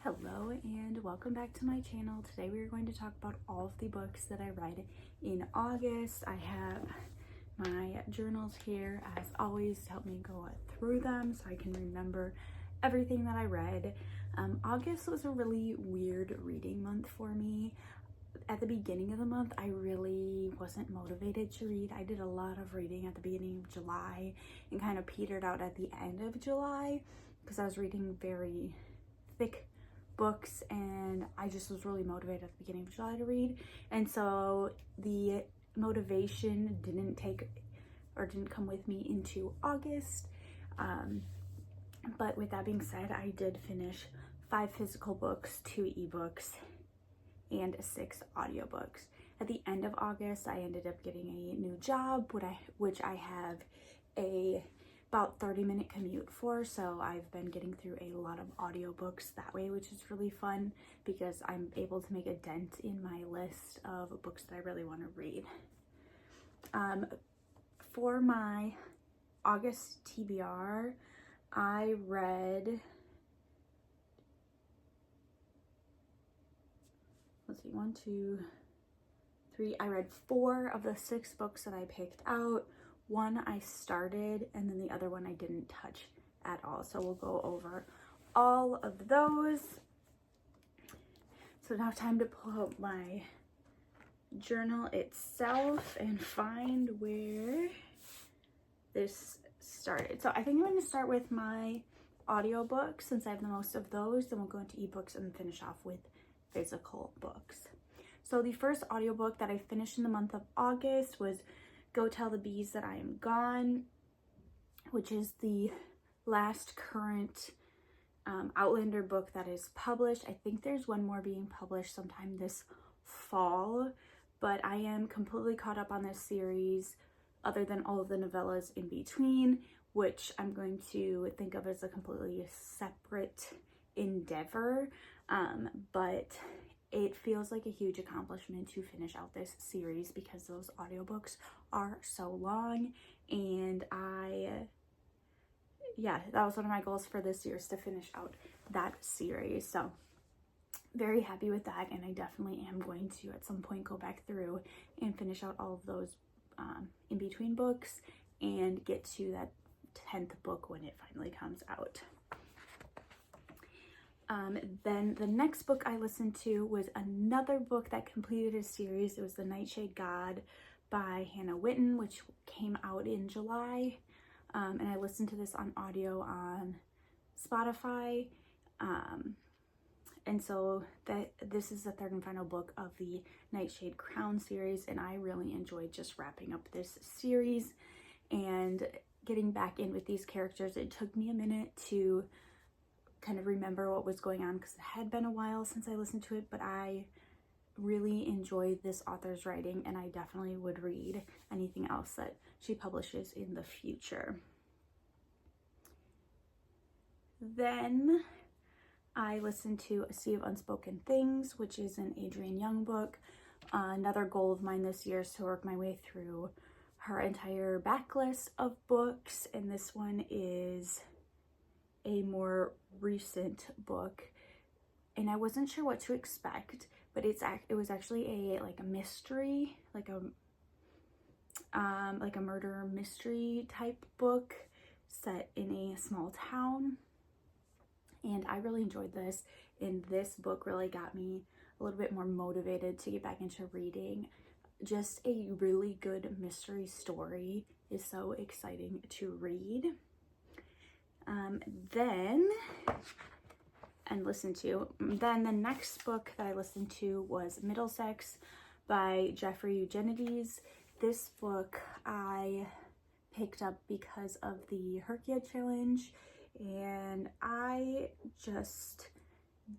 Hello and welcome back to my channel. Today we are going to talk about all of the books that I read in August. I have my journals here as always to help me go through them so I can remember everything that I read. August was a really weird reading month for me. At the beginning of the month, I really wasn't motivated to read. I did a lot of reading at the beginning of July and kind of petered out at the end of July because I was reading very thick books and I just was really motivated at the beginning of July to read, and so the motivation didn't come with me into August. But with that being said, I did finish 5 physical books, 2 ebooks, and 6 audiobooks. At the end of August, I ended up getting a new job, which I have about 30-minute commute for, so I've been getting through a lot of audiobooks that way, which is really fun because I'm able to make a dent in my list of books that I really want to read. For my August TBR, I read, let's see, 1, 2, 3, I read 4 of the 6 books that I picked out. 1 I started and then the other one I didn't touch at all. So we'll go over all of those. So now time to pull up my journal itself and find where this started. So I think I'm going to start with my audiobooks since I have the most of those. Then we'll go into ebooks and finish off with physical books. So the first audiobook that I finished in the month of August was Go Tell the Bees That I Am Gone, which is the last current Outlander book that is published. I think there's one more being published sometime this fall, but I am completely caught up on this series other than all of the novellas in between, which I'm going to think of as a completely separate endeavor, but it feels like a huge accomplishment to finish out this series because those audiobooks are so long, and that was one of my goals for this year, is to finish out that series. So very happy with that, and I definitely am going to at some point go back through and finish out all of those in between books and get to that 10th book when it finally comes out. Then the next book I listened to was another book that completed a series. It was The Nightshade God by Hannah Whitten, which came out in July. And I listened to this on audio on Spotify. And so this is the third and final book of the Nightshade Crown series, and I really enjoyed just wrapping up this series and getting back in with these characters. It took me a minute to kind of remember what was going on because it had been a while since I listened to it, but I really enjoyed this author's writing and I definitely would read anything else that she publishes in the future. Then I listened to A Sea of Unspoken Things, which is an Adrienne Young book. Another goal of mine this year is to work my way through her entire backlist of books, and this one is a more recent book, and I wasn't sure what to expect, but it was actually a mystery, like a murder mystery type book set in a small town, and I really enjoyed this, and this book really got me a little bit more motivated to get back into reading. Just a really good mystery story is so exciting to read. Then the next book that I listened to was Middlesex by Jeffrey Eugenides. This book I picked up because of the Herkia challenge, and I just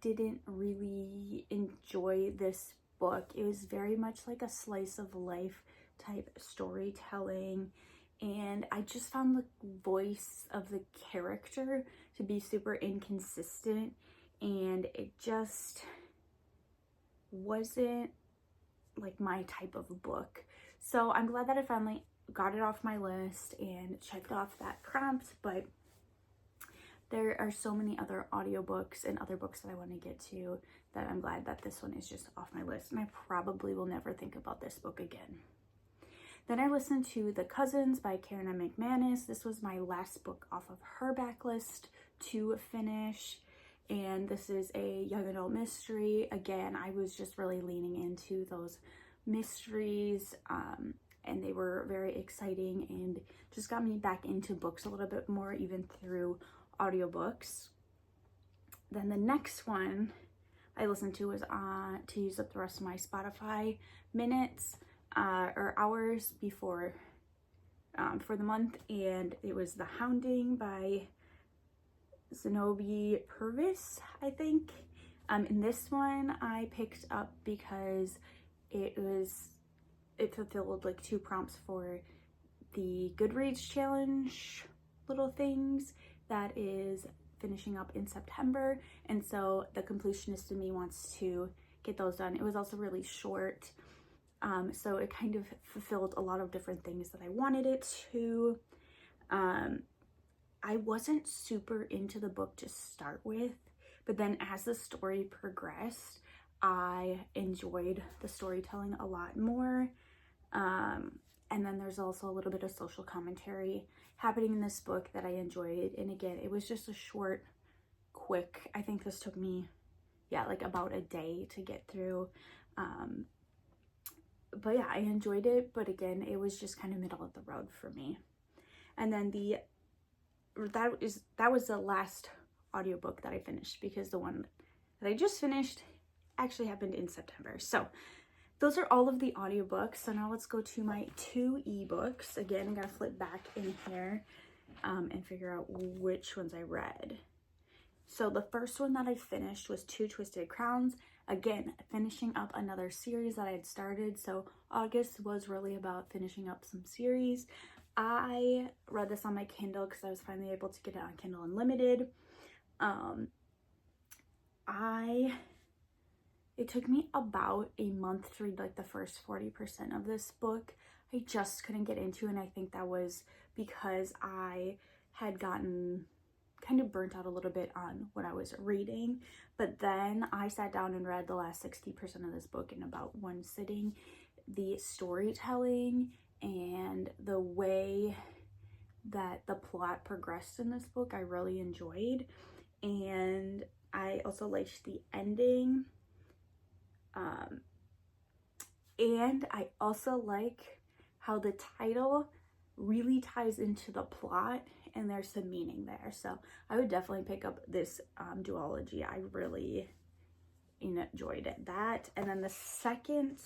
didn't really enjoy this book. It was very much like a slice of life type storytelling, and I just found the voice of the character to be super inconsistent, and it just wasn't like my type of book. So I'm glad that I finally got it off my list and checked off that prompt, but there are so many other audiobooks and other books that I want to get to that I'm glad that this one is just off my list, and I probably will never think about this book again. Then I listened to The Cousins by Karen M. McManus. This was my last book off of her backlist to finish, and this is a young adult mystery. Again, I was just really leaning into those mysteries, and they were very exciting and just got me back into books a little bit more, even through audiobooks. Then the next one I listened to was to use up the rest of my Spotify minutes or hours before for the month, and it was The Hounding by Zenobi Purvis, I think. And this one I picked up because it fulfilled like 2 prompts for the Goodreads challenge little things that is finishing up in September, and so the completionist in me wants to get those done. It was also really short, so it kind of fulfilled a lot of different things that I wanted it to. I wasn't super into the book to start with, but then as the story progressed, I enjoyed the storytelling a lot more. And then there's also a little bit of social commentary happening in this book that I enjoyed. And again, it was just a short, quick, I think this took me, like about a day to get through. But yeah, I enjoyed it. But again, it was just kind of middle of the road for me. And then that was the last audiobook that I finished, because the one that I just finished actually happened in September. So those are all of the audiobooks. So now let's go to my 2 ebooks. Again, I'm gonna flip back in here and figure out which ones I read. So the first one that I finished was Two Twisted Crowns. Again, finishing up another series that I had started. So August was really about finishing up some series. I read this on my Kindle because I was finally able to get it on Kindle Unlimited. It took me about a month to read like the first 40% of this book. I just couldn't get into, and I think that was because I had gotten kind of burnt out a little bit on what I was reading. But then I sat down and read the last 60% of this book in about one sitting. The storytelling and the way that the plot progressed in this book, I really enjoyed. And I also liked the ending. And I also like how the title really ties into the plot, and there's some meaning there. So I would definitely pick up this duology. I really enjoyed that. And then the second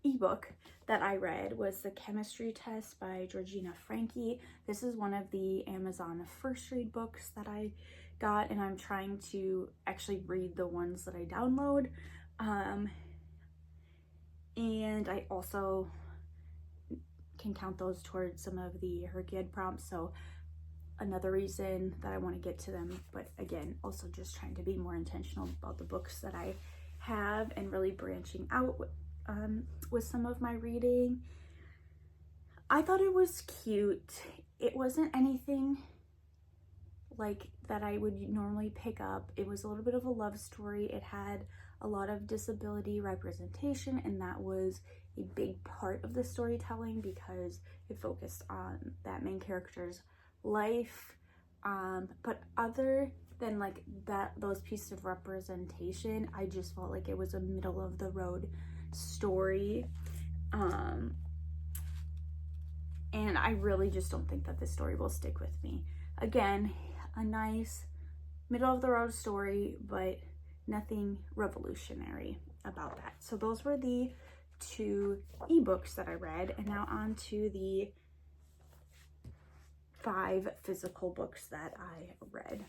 ebook that I read was The Chemistry Test by Georgina Franke. This is one of the Amazon first read books that I got, and I'm trying to actually read the ones that I download. And I also can count those towards some of the Herkiad prompts, so another reason that I want to get to them. But again, also just trying to be more intentional about the books that I have and really branching out with some of my reading. I thought it was cute. It wasn't anything like that I would normally pick up. It was a little bit of a love story. It had a lot of disability representation, and that was a big part of the storytelling because it focused on that main character's life. But other than like those pieces of representation, I just felt like it was a middle of the road story. And I really just don't think that this story will stick with me. Again, a nice middle of the road story, but nothing revolutionary about that. So those were the 2 ebooks that I read, and now on to the 5 physical books that I read.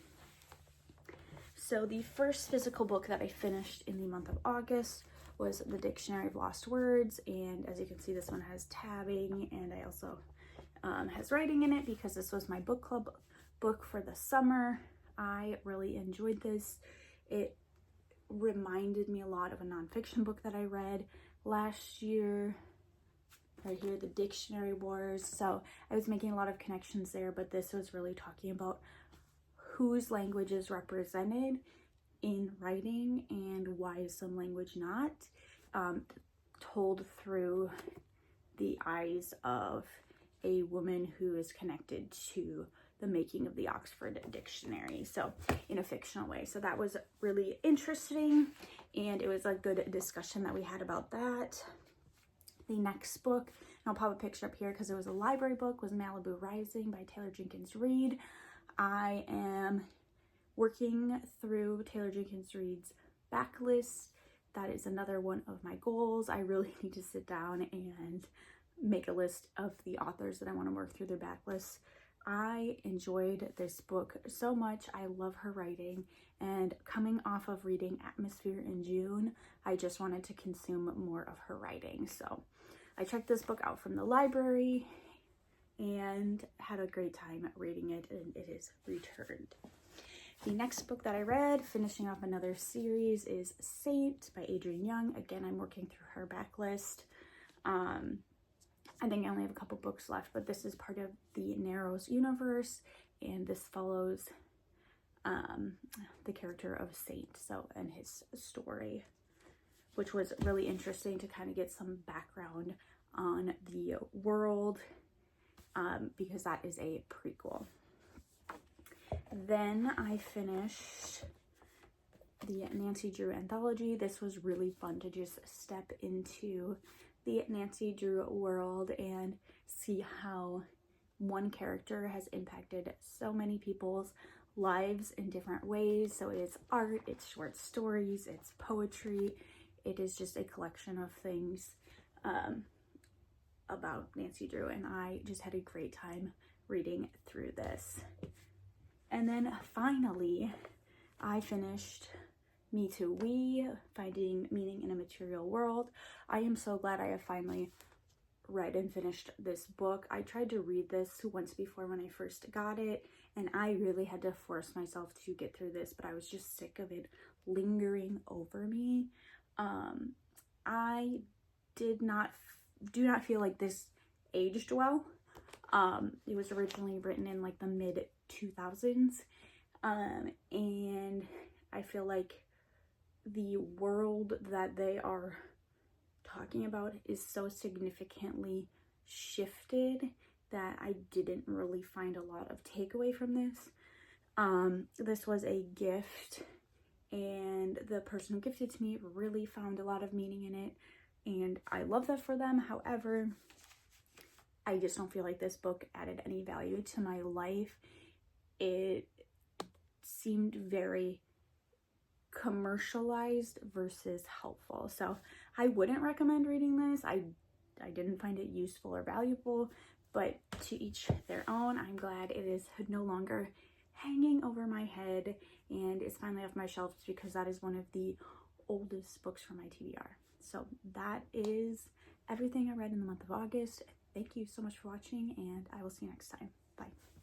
So the first physical book that I finished in the month of August was The Dictionary of Lost Words, and as you can see, this one has tabbing, and I also has writing in it because this was my book club book for the summer. I really enjoyed this. It reminded me a lot of a nonfiction book that I read last year. right here, the dictionary wars. So I was making a lot of connections there, but this was really talking about whose language is represented in writing and why is some language not, told through the eyes of a woman who is connected to the making of the Oxford Dictionary, so in a fictional way. So that was really interesting, and it was a good discussion that we had about that. The next book, and I'll pop a picture up here because it was a library book, was Malibu Rising by Taylor Jenkins Reid. I am working through Taylor Jenkins Reid's backlist. That is another one of my goals. I really need to sit down and make a list of the authors that I want to work through their backlist. I enjoyed this book so much. I love her writing, and coming off of reading Atmosphere in June, I just wanted to consume more of her writing. So I checked this book out from the library and had a great time reading it, and it is returned. The next book that I read, finishing off another series, is Saint by Adrienne Young. Again, I'm working through her backlist. I think I only have a couple books left, but this is part of the Narrows universe, and this follows the character of Saint, and his story, which was really interesting to kind of get some background on the world, because that is a prequel. Then I finished the Nancy Drew anthology. This was really fun to just step into the Nancy Drew world and see how one character has impacted so many people's lives in different ways. So it is art, it's short stories, it's poetry. It is just a collection of things about Nancy Drew, and I just had a great time reading through this. And then finally, I finished Me Too We, Finding Meaning in a Material World. I am so glad I have finally read and finished this book. I tried to read this once before when I first got it, and I really had to force myself to get through this, but I was just sick of it lingering over me. I do not feel like this aged well. It was originally written in like the mid 2000s, and I feel like the world that they are talking about is so significantly shifted that I didn't really find a lot of takeaway from this. This was a gift, and the person who gifted it to me really found a lot of meaning in it, and I love that for them. However, I just don't feel like this book added any value to my life. It seemed very commercialized versus helpful. So I wouldn't recommend reading this. I didn't find it useful or valuable, but to each their own. I'm glad it is no longer hanging over my head and it's finally off my shelves, because that is one of the oldest books from my TBR. So that is everything I read in the month of August. Thank you so much for watching, and I will see you next time. Bye.